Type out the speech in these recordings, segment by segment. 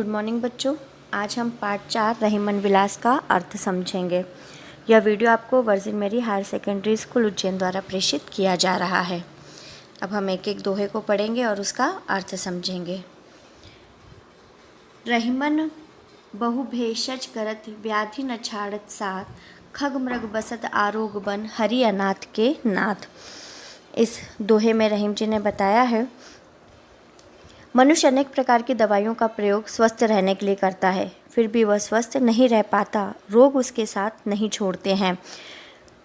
Good morning बच्चों। आज हम पार्ट 4 रहीमन विलास का अर्थ समझेंगे। यह वीडियो आपको वर्जिन मेरी हायर सेकेंडरी स्कूल उज्जैन द्वारा प्रेषित किया जा रहा है। अब हम एक एक दोहे को पढ़ेंगे और उसका अर्थ समझेंगे। रहीमन बहु भेषज करत व्याधि न छाड़त साथ, खग मृग बसत आरोग बन हरि अनाथ के नाथ। इस दोहे में रहीम जी ने बताया है, मनुष्य अनेक प्रकार की दवाइयों का प्रयोग स्वस्थ रहने के लिए करता है, फिर भी वह स्वस्थ नहीं रह पाता, रोग उसके साथ नहीं छोड़ते हैं।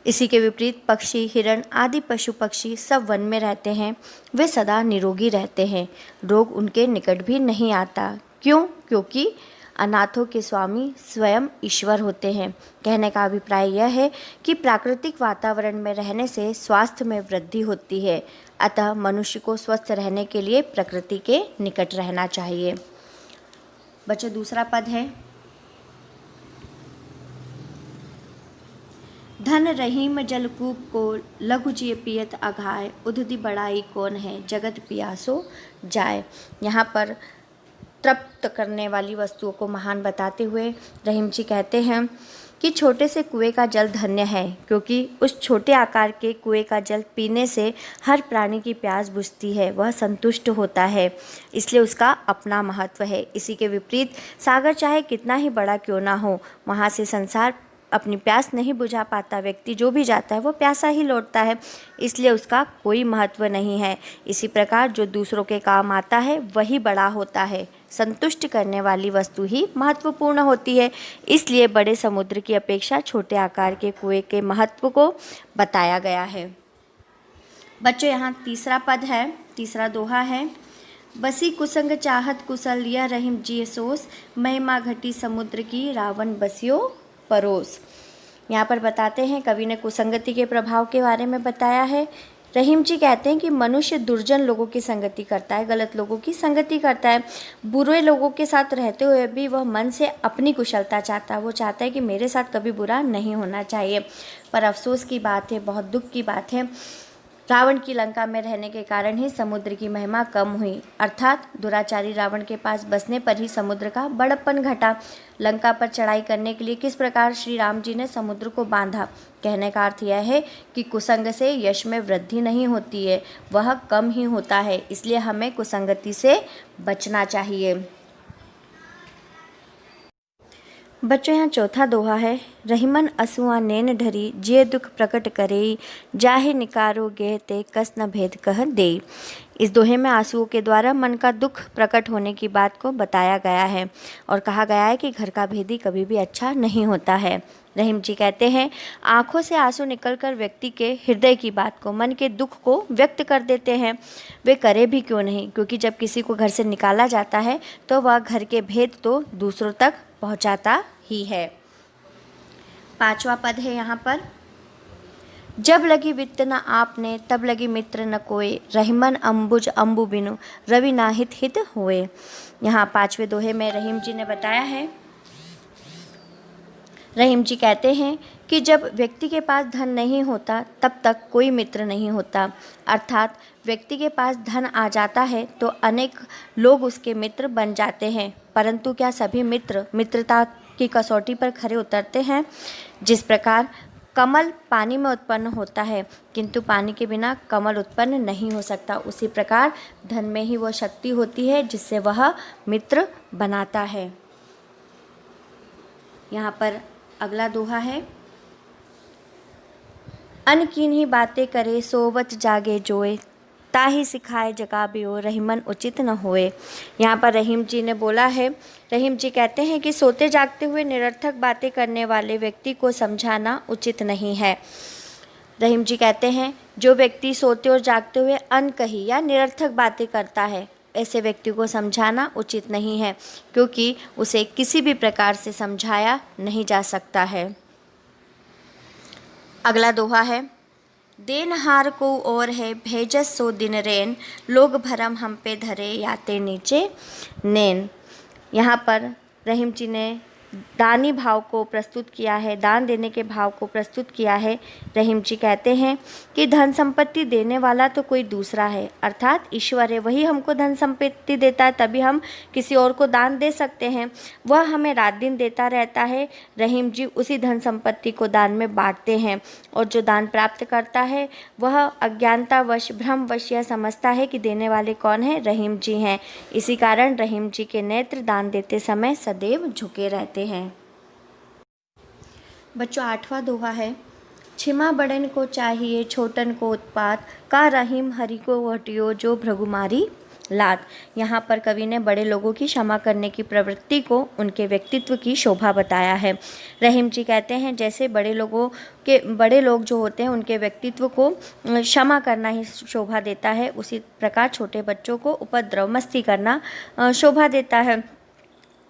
इसी के विपरीत पक्षी, हिरण आदि पशु पक्षी सब वन में रहते हैं, वे सदा निरोगी रहते हैं, रोग उनके निकट भी नहीं आता। क्यों? क्योंकि अनाथों के स्वामी स्वयं ईश्वर होते हैं। कहने का अभिप्राय यह है कि प्राकृतिक वातावरण में रहने से स्वास्थ्य में वृद्धि होती है, अतः मनुष्य को स्वस्थ रहने के लिए प्रकृति के निकट रहना चाहिए। बच्चों, दूसरा पद है, धन रहीम जलकूप को लघु जिय पियत अघाय, उधि बड़ाई कौन है जगत पियासो जाए। यहाँ पर तृप्त करने वाली वस्तुओं को महान बताते हुए रहीम जी कहते हैं कि छोटे से कुएं का जल धन्य है, क्योंकि उस छोटे आकार के कुएं का जल पीने से हर प्राणी की प्यास बुझती है, वह संतुष्ट होता है, इसलिए उसका अपना महत्व है। इसी के विपरीत सागर चाहे कितना ही बड़ा क्यों ना हो, वहाँ से संसार अपनी प्यास नहीं बुझा पाता। व्यक्ति जो भी जाता है वो प्यासा ही लौटता है, इसलिए उसका कोई महत्व नहीं है। इसी प्रकार जो दूसरों के काम आता है वही बड़ा होता है, संतुष्ट करने वाली वस्तु ही महत्वपूर्ण होती है। इसलिए बड़े समुद्र की अपेक्षा छोटे आकार के कुएं के महत्व को बताया गया है। बच्चों, यहाँ तीसरा पद है, तीसरा दोहा है, बसी कुसंग चाहत कुशल यह रहीम जी सोस, महिमा घटी समुद्र की रावण बसियो परोस। यहाँ पर बताते हैं, कवि ने कुसंगति के प्रभाव के बारे में बताया है। रहीम जी कहते हैं कि मनुष्य दुर्जन लोगों की संगति करता है, गलत लोगों की संगति करता है। बुरे लोगों के साथ रहते हुए भी वह मन से अपनी कुशलता चाहता है, वो चाहता है कि मेरे साथ कभी बुरा नहीं होना चाहिए। पर अफसोस की बात है, बहुत दुख की बात है, रावण की लंका में रहने के कारण ही समुद्र की महिमा कम हुई, अर्थात दुराचारी रावण के पास बसने पर ही समुद्र का बड़प्पन घटा। लंका पर चढ़ाई करने के लिए किस प्रकार श्री राम जी ने समुद्र को बांधा। कहने का अर्थ यह है कि कुसंग से यश में वृद्धि नहीं होती है, वह कम ही होता है, इसलिए हमें कुसंगति से बचना चाहिए। बच्चों, यहाँ चौथा दोहा है, रहीमन असुआ नैन ढरी जे दुख प्रकट करे, जाहे निकारो गेहते कस न भेद कह दे। इस दोहे में आंसुओं के द्वारा मन का दुख प्रकट होने की बात को बताया गया है और कहा गया है कि घर का भेदी कभी भी अच्छा नहीं होता है। रहीम जी कहते हैं, आंखों से आंसू निकलकर व्यक्ति के हृदय की बात को, मन के दुख को व्यक्त कर देते हैं। वे करे भी क्यों नहीं, क्योंकि जब किसी को घर से निकाला जाता है तो वह घर के भेद तो दूसरों तक पहुंचाता ही है। पांचवा पद है यहाँ पर, जब लगी वित्त न आपने तब लगी मित्र न कोय, रहीमन अंबुज अंबु बिनु रवि नाहित हित होए। यहाँ पांचवें दोहे में रहीम जी ने बताया है, रहीम जी कहते हैं कि जब व्यक्ति के पास धन नहीं होता तब तक कोई मित्र नहीं होता, अर्थात व्यक्ति के पास धन आ जाता है तो अनेक लोग उसके मित्र बन जाते हैं, परंतु क्या सभी मित्र मित्रता की कसौटी पर खरे उतरते हैं? जिस प्रकार कमल पानी में उत्पन्न होता है किंतु पानी के बिना कमल उत्पन्न नहीं हो सकता, उसी प्रकार धन में ही वो शक्ति होती है जिससे वह मित्र बनाता है। यहाँ पर अगला दोहा है, अनकीन्ही बातें करे सोवत जागे जोए, ताही सिखाए जगाबियो रहीमन उचित न होए। यहाँ पर रहीम जी ने बोला है, रहीम जी कहते हैं कि सोते जागते हुए निरर्थक बातें करने वाले व्यक्ति को समझाना उचित नहीं है। रहीम जी कहते हैं, जो व्यक्ति सोते और जागते हुए अनकही या निरर्थक बातें करता है, ऐसे व्यक्ति को समझाना उचित नहीं है, क्योंकि उसे किसी भी प्रकार से समझाया नहीं जा सकता है। अगला दोहा है, देन हार को और है भेजस सो दिन रेन, लोग भरम हम पे धरे याते नीचे नैन। यहाँ पर रहीम जी ने दानी भाव को प्रस्तुत किया है, दान देने के भाव को प्रस्तुत किया है। रहीम जी कहते हैं कि धन संपत्ति देने वाला तो कोई दूसरा है, अर्थात ईश्वर है, वही हमको धन संपत्ति देता है, तभी हम किसी और को दान दे सकते हैं। वह हमें रात दिन देता रहता है। रहीम जी उसी धन संपत्ति को दान में बांटते हैं, और जो दान प्राप्त करता है वह अज्ञानतावश भ्रमवश यह समझता है कि देने वाले कौन है, रहीम जी हैं। इसी कारण रहीम जी के नेत्र दान देते समय सदैव झुके रहते हैं। बच्चों 8वां दोहा है, छिमा बड़न को चाहिए छोटन को उत्पात, का रहीम हरि को वटियो जो भृगुमारी लात। यहाँ पर कवि ने बड़े लोगों की क्षमा करने की प्रवृत्ति को उनके व्यक्तित्व की शोभा बताया है। रहीम जी कहते हैं जैसे बड़े लोग जो होते हैं उनके व्यक्तित्व को क्षमा करना ही शोभा देता है, उसी प्रकार छोटे बच्चों को उपद्रव मस्ती करना शोभा देता है।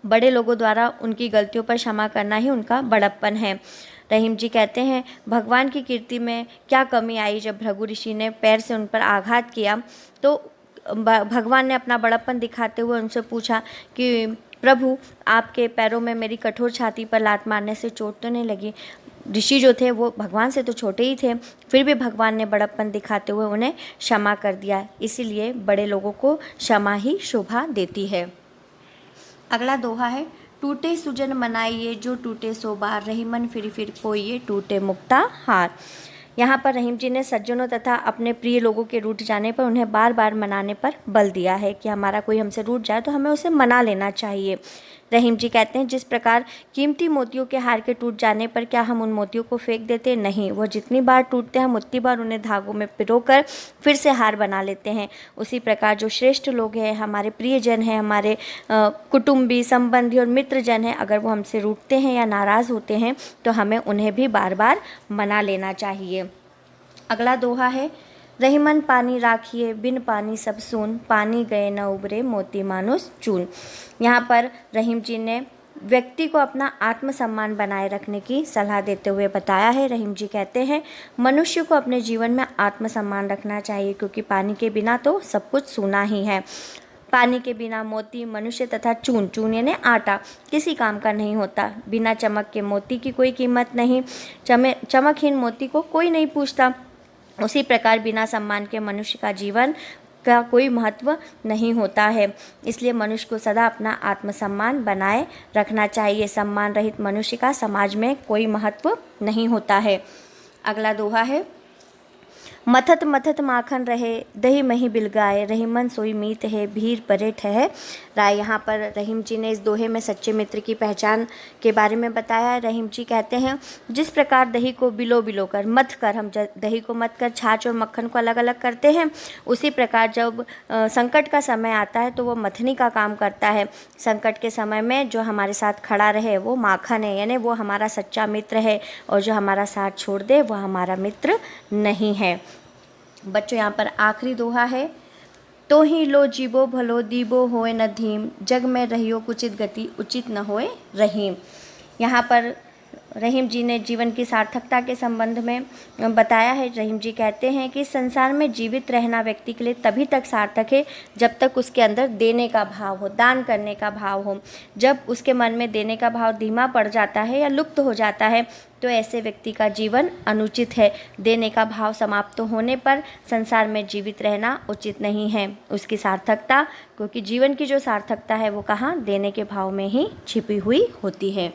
बड़े लोगों द्वारा उनकी गलतियों पर क्षमा करना ही उनका बड़प्पन है। रहीम जी कहते हैं भगवान की कीर्ति में क्या कमी आई, जब भृगु ऋषि ने पैर से उन पर आघात किया तो भगवान ने अपना बड़प्पन दिखाते हुए उनसे पूछा कि प्रभु आपके पैरों में मेरी कठोर छाती पर लात मारने से चोट तो नहीं लगी। ऋषि जो थे वो भगवान से तो छोटे ही थे, फिर भी भगवान ने बड़प्पन दिखाते हुए उन्हें क्षमा कर दिया। इसीलिए बड़े लोगों को क्षमा ही शोभा देती है। अगला दोहा है, टूटे सुजन मनाइए जो टूटे सो बार, रहीमन फिर कोइए टूटे मुक्ता हार। यहाँ पर रहीम जी ने सज्जनों तथा अपने प्रिय लोगों के रूठ जाने पर उन्हें बार बार मनाने पर बल दिया है कि हमारा कोई हमसे रूठ जाए तो हमें उसे मना लेना चाहिए। रहीम जी कहते हैं जिस प्रकार कीमती मोतियों के हार के टूट जाने पर क्या हम उन मोतियों को फेंक देते? नहीं, वो जितनी बार टूटते हैं हम उतनी बार उन्हें धागों में पिरोकर फिर से हार बना लेते हैं। उसी प्रकार जो श्रेष्ठ लोग हैं, हमारे प्रियजन हैं, हमारे कुटुंबी संबंधी और मित्रजन हैं, अगर वो हमसे रूठते हैं या नाराज़ होते हैं तो हमें उन्हें भी बार बार मना लेना चाहिए। अगला दोहा है, रहीमन पानी राखिए बिन पानी सब सून, पानी गए न उबरे मोती मानुस चून। यहाँ पर रहीम जी ने व्यक्ति को अपना आत्मसम्मान बनाए रखने की सलाह देते हुए बताया है। रहीम जी कहते हैं मनुष्य को अपने जीवन में आत्मसम्मान रखना चाहिए, क्योंकि पानी के बिना तो सब कुछ सूना ही है। पानी के बिना मोती, मनुष्य तथा चून यानी आटा किसी काम का नहीं होता। बिना चमक के मोती की कोई कीमत नहीं, चमकहीन मोती को कोई नहीं पूछता। उसी प्रकार बिना सम्मान के मनुष्य का जीवन का कोई महत्व नहीं होता है। इसलिए मनुष्य को सदा अपना आत्मसम्मान बनाए रखना चाहिए। सम्मान रहित मनुष्य का समाज में कोई महत्व नहीं होता है। अगला दोहा है, मथत मथत माखन रहे दही मही बिलगाए, रहीमन सोई मीत है भीर परे ठहर राय। यहाँ पर रहीम जी ने इस दोहे में सच्चे मित्र की पहचान के बारे में बताया है। रहीम जी कहते हैं जिस प्रकार दही को बिलो कर मथ कर, हम दही को मथ कर छाछ और मक्खन को अलग अलग करते हैं, उसी प्रकार जब संकट का समय आता है तो वो मथनी का काम करता है। संकट के समय में जो हमारे साथ खड़ा रहे वो माखन है, यानी वो हमारा सच्चा मित्र है, और जो हमारा साथ छोड़ दे वह हमारा मित्र नहीं है। बच्चों यहाँ पर आखिरी दोहा है, तो ही लो जीवो भलो दीबो होए न धीम, जग में रहियो कुचित गति उचित न होए रहीम। यहाँ पर रहीम जी ने जीवन की सार्थकता के संबंध में बताया है। रहीम जी कहते हैं कि संसार में जीवित रहना व्यक्ति के लिए तभी तक सार्थक है जब तक उसके अंदर देने का भाव हो, दान करने का भाव हो। जब उसके मन में देने का भाव धीमा पड़ जाता है या लुप्त हो जाता है तो ऐसे व्यक्ति का जीवन अनुचित है। देने का भाव समाप्त होने पर संसार में जीवित रहना उचित नहीं है। उसकी सार्थकता, क्योंकि जीवन की जो सार्थकता है वो कहाँ, देने के भाव में ही छिपी हुई होती है।